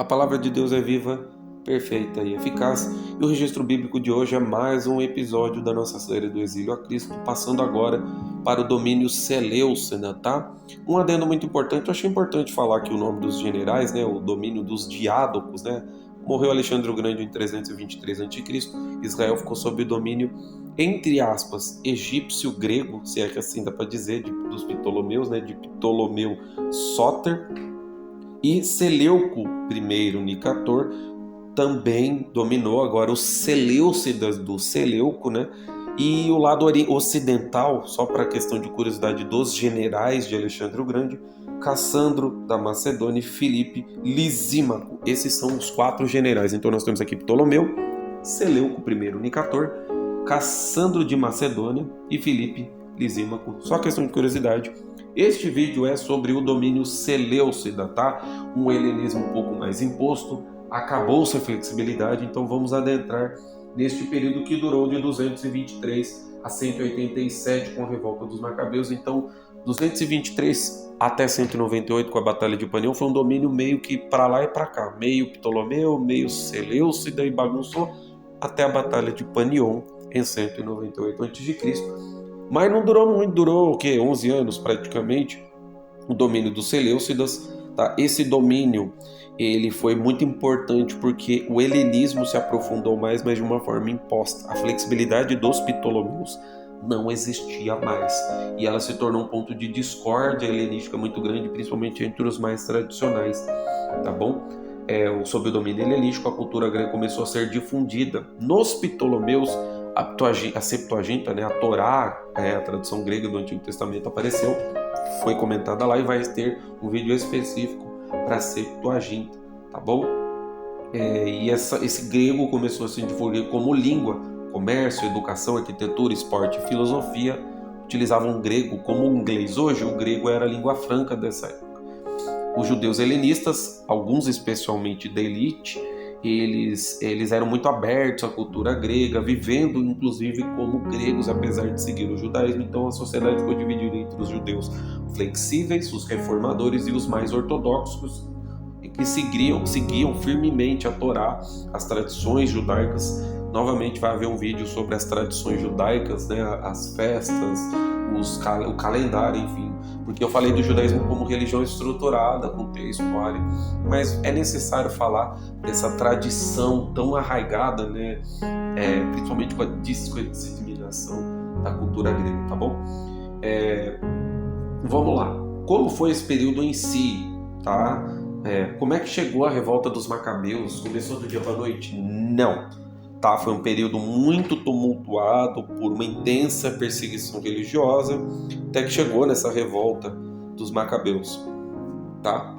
A palavra de Deus é viva, perfeita e eficaz, e o registro bíblico de hoje é mais um episódio da nossa série do Exílio a Cristo, passando agora para o domínio Seleucida, tá? Um adendo muito importante, eu achei importante falar aqui o nome dos generais, né? O domínio dos diádocos, né? Morreu Alexandre o Grande em 323 a.C., Israel ficou sob o domínio, entre aspas, egípcio-grego, se é que assim dá para dizer, dos Ptolomeus, né? De Ptolomeu Sóter, e Seleuco I Nicator também dominou agora os Seleucidas do Seleuco, né? E o lado ocidental, só para questão de curiosidade, dos generais de Alexandre o Grande, Cassandro da Macedônia e Filipe Lisímaco. Esses são os 4 generais. Então nós temos aqui Ptolomeu, Seleuco I Nicator, Cassandro de Macedônia e Filipe Lisímaco. Só questão de curiosidade. Este vídeo é sobre o domínio Seleucida, tá? Um helenismo um pouco mais imposto, acabou-se a flexibilidade, então vamos adentrar neste período que durou de 223 a 187 com a revolta dos Macabeus. Então, 223 até 198 com a Batalha de Panion foi um domínio meio que para lá e para cá, meio Ptolomeu, meio Seleucida, e bagunçou até a Batalha de Panion em 198 a.C. Mas não durou muito, durou o quê? 11 anos praticamente, o domínio dos Seleucidas, tá? Esse domínio ele foi muito importante porque o helenismo se aprofundou mais, mas de uma forma imposta. A flexibilidade dos Ptolomeus não existia mais e ela se tornou um ponto de discórdia helenística muito grande, principalmente entre os mais tradicionais, tá bom? Sob o domínio helenístico, a cultura grega começou a ser difundida. Nos Ptolomeus, a Septuaginta, né, a Torá, a tradução grega do Antigo Testamento, apareceu, foi comentada lá, e vai ter um vídeo específico para a Septuaginta, tá bom? E esse grego começou a se difundir como língua, comércio, educação, arquitetura, esporte e filosofia. Utilizavam o grego como o inglês. Hoje o grego era a língua franca dessa época. Os judeus helenistas, alguns especialmente da elite, eles eram muito abertos à cultura grega, vivendo inclusive como gregos, apesar de seguir o judaísmo. Então a sociedade ficou dividida entre os judeus flexíveis, os reformadores, e os mais ortodoxos, que seguiam firmemente a Torá, as tradições judaicas. Novamente vai haver um vídeo sobre as tradições judaicas, né, as festas, o calendário, enfim, porque eu falei do judaísmo como religião estruturada, com texto, mas é necessário falar dessa tradição tão arraigada, né, principalmente com a disseminação da cultura grega, tá bom? Vamos lá, como foi esse período em si, tá? Como é que chegou a revolta dos Macabeus? Começou do dia para a noite? Não. Tá, foi um período muito tumultuado por uma intensa perseguição religiosa, até que chegou nessa revolta dos Macabeus, tá?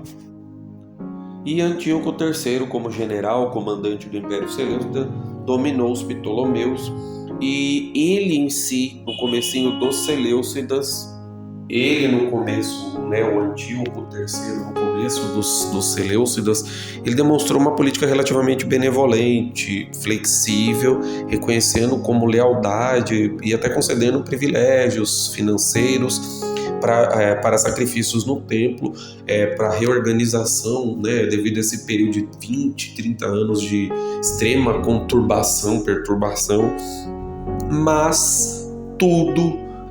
E Antíoco III, como general, comandante do Império Seleucida, dominou os Ptolomeus, e ele em si, no comecinho dos Seleucidas, o Antíoco III, no começo dos Seleucidas, ele demonstrou uma política relativamente benevolente, flexível, reconhecendo como lealdade e até concedendo privilégios financeiros para sacrifícios no templo, para reorganização, né, devido a esse período de 20, 30 anos de extrema perturbação, mas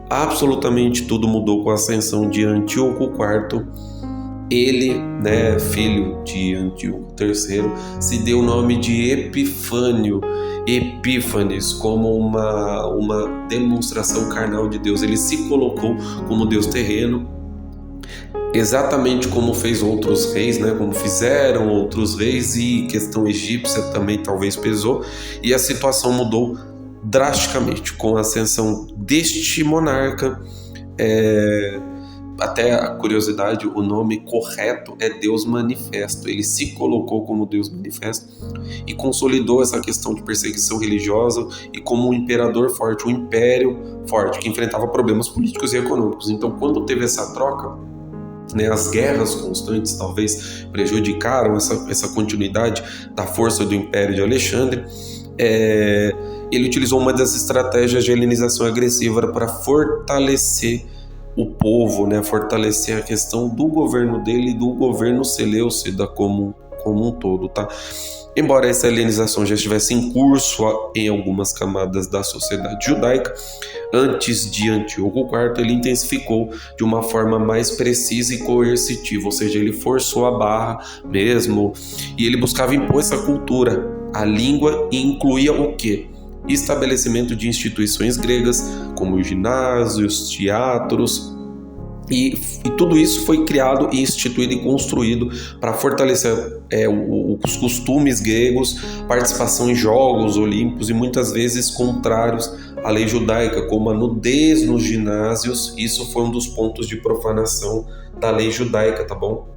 absolutamente tudo mudou com a ascensão de Antíoco IV. Ele, né, filho de Antíoco III, se deu o nome de Epífanes, como uma demonstração carnal de Deus. Ele se colocou como Deus terreno, exatamente como fez outros reis, né, como fizeram outros reis, e questão egípcia também talvez pesou, e a situação mudou drasticamente com a ascensão deste monarca. Até a curiosidade, o nome correto é Deus Manifesto. Ele se colocou como Deus Manifesto e consolidou essa questão de perseguição religiosa, e como um imperador forte, um império forte que enfrentava problemas políticos e econômicos. Então, quando teve essa troca, né, as guerras constantes talvez prejudicaram essa continuidade da força do Império de Alexandre. Ele utilizou uma das estratégias de helenização agressiva para fortalecer o povo, né, fortalecer a questão do governo dele e do governo Seleucida como como um todo, tá? Embora essa helenização já estivesse em curso em algumas camadas da sociedade judaica, antes de Antíoco IV, ele intensificou de uma forma mais precisa e coercitiva, ou seja, ele forçou a barra mesmo, e ele buscava impor essa cultura, a língua, e incluía o quê? Estabelecimento de instituições gregas, como ginásios, teatros, e tudo isso foi criado, instituído e construído para fortalecer os costumes gregos, participação em jogos olímpicos e muitas vezes contrários à lei judaica, como a nudez nos ginásios. Isso foi um dos pontos de profanação da lei judaica, tá bom?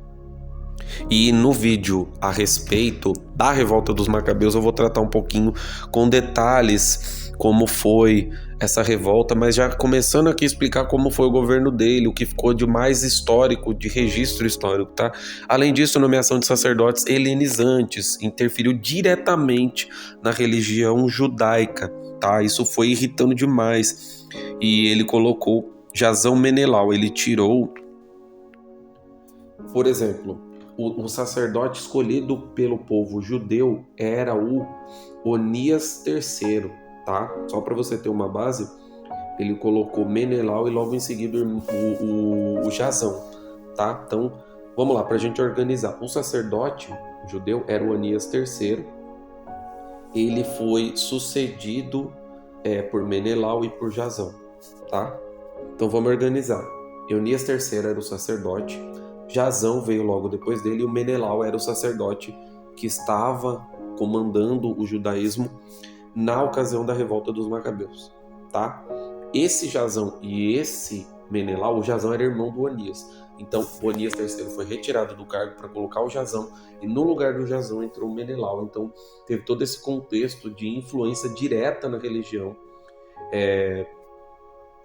E no vídeo a respeito da revolta dos Macabeus eu vou tratar um pouquinho com detalhes como foi essa revolta, mas já começando aqui a explicar como foi o governo dele, o que ficou de mais histórico, de registro histórico, tá? Além disso, a nomeação de sacerdotes helenizantes interferiu diretamente na religião judaica, tá? Isso foi irritando demais. E ele colocou Jasão Menelau, ele tirou, por exemplo, o sacerdote escolhido pelo povo judeu era o Onias III, tá? Só para você ter uma base, ele colocou Menelau e logo em seguida o Jasão, tá? Então, vamos lá, para a gente organizar. O sacerdote judeu era o Onias III, ele foi sucedido por Menelau e por Jasão, tá? Então vamos organizar. Onias III era o sacerdote, Jasão veio logo depois dele e o Menelau era o sacerdote que estava comandando o judaísmo na ocasião da revolta dos Macabeus, tá? Esse Jasão e esse Menelau, o Jasão era irmão do Onias. Então, o Onias III foi retirado do cargo para colocar o Jasão e no lugar do Jasão entrou o Menelau. Então, teve todo esse contexto de influência direta na religião.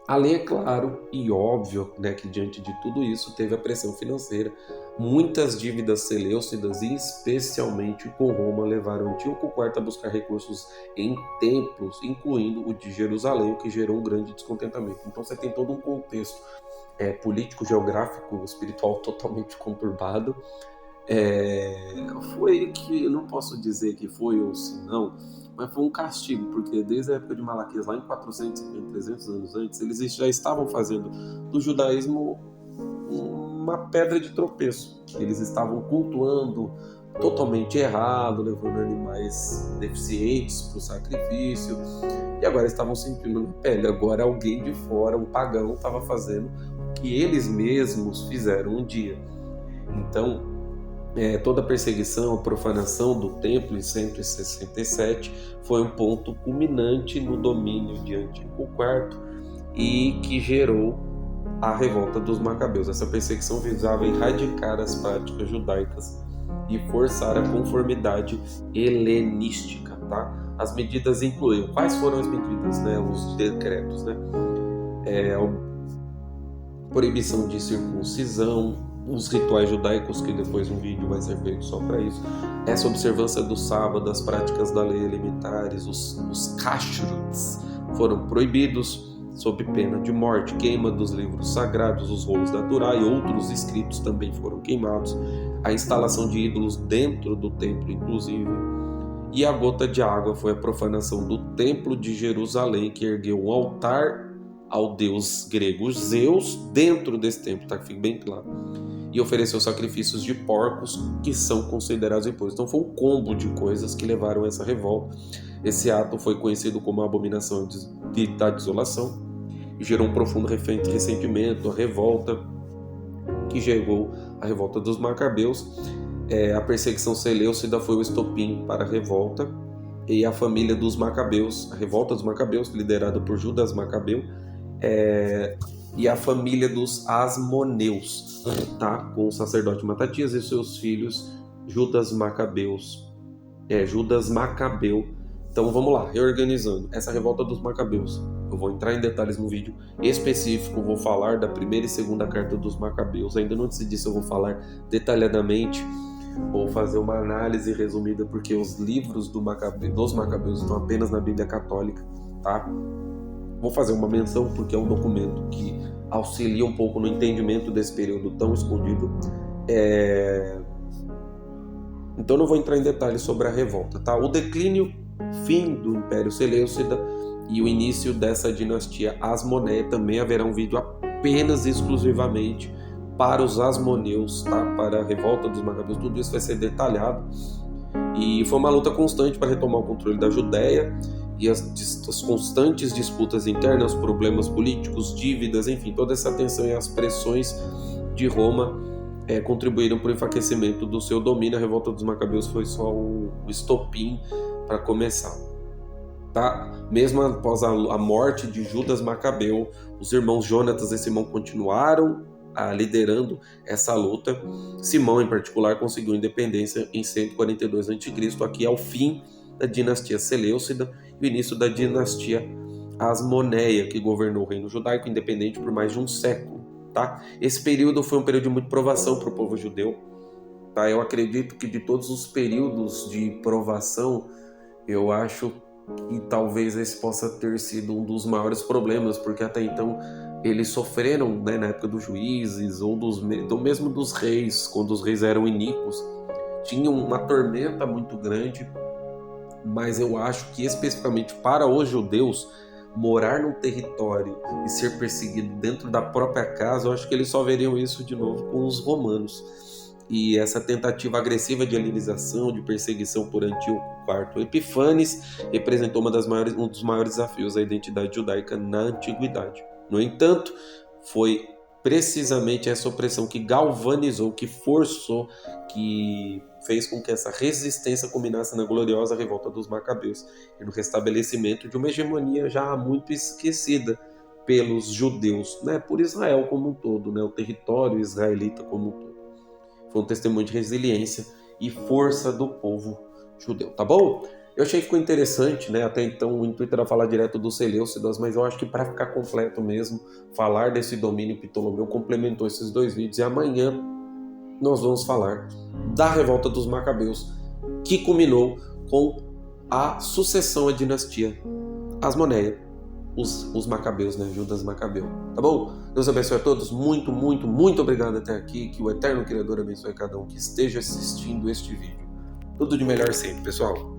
Além, é claro e óbvio, né, que diante de tudo isso teve a pressão financeira. Muitas dívidas seleucidas, e especialmente com Roma, levaram Antíoco IV a buscar recursos em templos, incluindo o de Jerusalém, o que gerou um grande descontentamento. Então você tem todo um contexto político, geográfico, espiritual totalmente conturbado. Foi que, eu não posso dizer que foi ou se não, mas foi um castigo, porque desde a época de Malaquias, lá em 450, 300 anos antes, eles já estavam fazendo do judaísmo uma pedra de tropeço, que eles estavam cultuando totalmente errado, levando animais deficientes para o sacrifício, e agora estavam sentindo na pele. Agora alguém de fora, um pagão, estava fazendo o que eles mesmos fizeram um dia. Então, toda a perseguição, a profanação do templo em 167 foi um ponto culminante no domínio de Antíoco IV e que gerou a revolta dos Macabeus. Essa perseguição visava erradicar as práticas judaicas e forçar a conformidade helenística, tá? As medidas incluíam, quais foram as medidas, né? Os decretos, né? Proibição de circuncisão, os rituais judaicos, que depois um vídeo vai ser feito só para isso, essa observância do sábado, as práticas da lei elementares, os kashrutz foram proibidos sob pena de morte, queima dos livros sagrados, os rolos da Torá e outros escritos também foram queimados, a instalação de ídolos dentro do templo, inclusive, e a gota de água foi a profanação do templo de Jerusalém, que ergueu um altar ao deus grego Zeus dentro desse templo, tá? Que fique bem claro. E ofereceu sacrifícios de porcos que são considerados impuros. Então foi um combo de coisas que levaram a essa revolta. Esse ato foi conhecido como a abominação da desolação e gerou um profundo ressentimento, a revolta que gerou a revolta dos Macabeus. A perseguição seleucida foi o estopim para a revolta, e a família dos Macabeus, a revolta dos Macabeus, liderada por Judas Macabeu, e a família dos Asmoneus, tá? Com o sacerdote Matatias e seus filhos Judas Macabeu. Então vamos lá, reorganizando. Essa revolta dos Macabeus, eu vou entrar em detalhes no vídeo específico, vou falar da primeira e segunda carta dos Macabeus. Ainda não decidi se eu vou falar detalhadamente ou fazer uma análise resumida, porque os livros dos Macabeus estão apenas na Bíblia Católica, tá? Vou fazer uma menção porque é um documento que auxilia um pouco no entendimento desse período tão escondido. Então não vou entrar em detalhes sobre a revolta, tá? O declínio, fim do Império Seleucida e o início dessa dinastia Asmoneia, também haverá um vídeo apenas exclusivamente para os asmoneus, tá? Para a revolta dos Macabeus, tudo isso vai ser detalhado. E foi uma luta constante para retomar o controle da Judéia e as constantes disputas internas, problemas políticos, dívidas, enfim, toda essa tensão e as pressões de Roma contribuíram para o enfraquecimento do seu domínio. A revolta dos Macabeus foi só o estopim para começar. Tá? Mesmo após a morte de Judas Macabeu, os irmãos Jonatas e Simão continuaram liderando essa luta. Simão, em particular, conseguiu independência em 142 a.C., aqui é o fim da dinastia Seleucida e o início da dinastia Asmoneia, que governou o reino judaico independente por mais de um século. Tá? Esse período foi um período de muita provação para o povo judeu. Tá? Eu acredito que de todos os períodos de provação, eu acho que talvez esse possa ter sido um dos maiores problemas, porque até então eles sofreram, né, na época dos juízes ou mesmo dos reis, quando os reis eram iníquos, tinham uma tormenta muito grande, mas eu acho que especificamente para os judeus, morar num território e ser perseguido dentro da própria casa, eu acho que eles só veriam isso de novo com os romanos. E essa tentativa agressiva de helenização, de perseguição por Antíoco IV Epífanes, representou um dos maiores desafios à identidade judaica na antiguidade. No entanto, foi precisamente essa opressão que galvanizou, que forçou, que fez com que essa resistência culminasse na gloriosa revolta dos Macabeus e no restabelecimento de uma hegemonia já muito esquecida pelos judeus, né? Por Israel como um todo, né? O território israelita como um todo. Foi um testemunho de resiliência e força do povo judeu, tá bom? Eu achei que ficou interessante, né? Até então o intuito era falar direto dos Seleucidas, mas eu acho que para ficar completo mesmo, falar desse domínio Ptolomeu complementou esses dois vídeos e amanhã nós vamos falar da revolta dos Macabeus, que culminou com a sucessão à dinastia Asmoneia, os Macabeus, né? Judas Macabeu, tá bom? Deus abençoe a todos, muito, muito, muito obrigado até aqui, que o eterno Criador abençoe cada um que esteja assistindo este vídeo. Tudo de melhor sempre, pessoal.